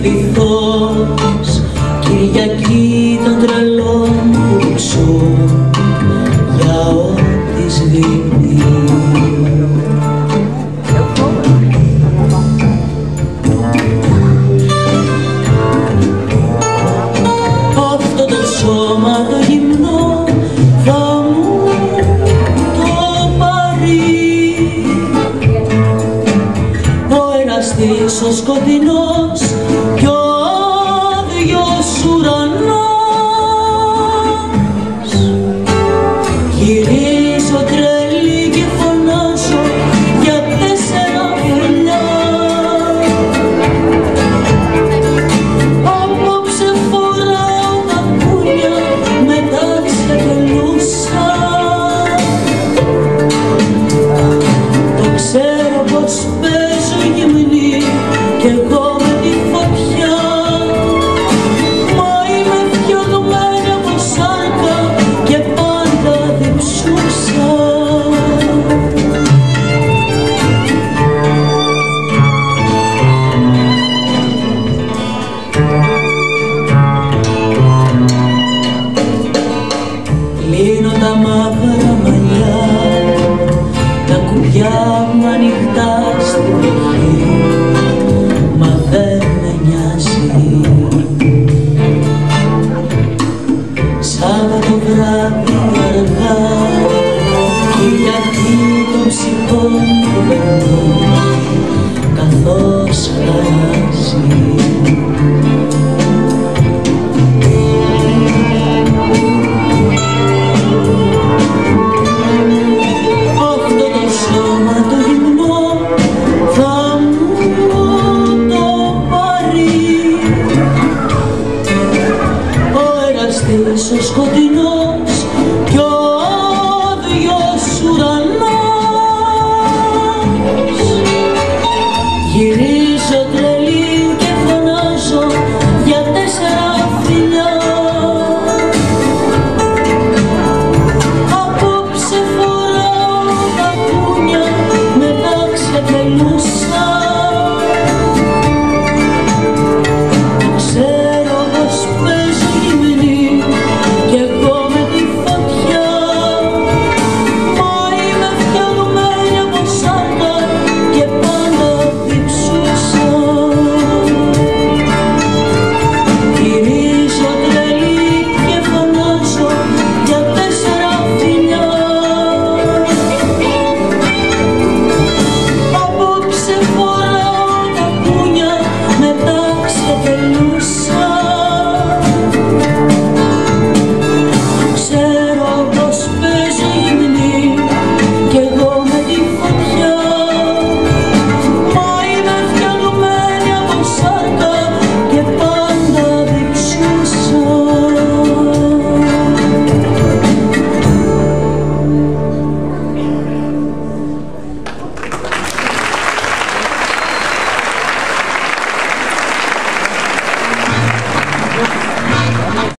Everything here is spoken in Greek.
πειθός, Κυριακή των τρελών που ψούν για ό,τι σβήνει. Αυτό το σώμα το γυμνό θα μου το πάρει ο εραστής ο σκοτεινός κι ο άδειος ουρανός. Γυρίζω τρελή και φωνάζω για 4 φιλιά. Απόψε φοράω τα κούνια με τα ξεπελούσα. Το ξέρω πως παίζω γυμνή κι εγώ με τη φωτιά. Μα είμαι φτιαγμένη από σάρκα και πάντα διψούσα. Λύνω τα μαύρα μαλλιά, τα κουμπιά μου ανοιχτά στην πληγή, μα δεν με νοιάζει. Σάββατο βράδυ αργά, Κυριακή των ψυχών που περνά.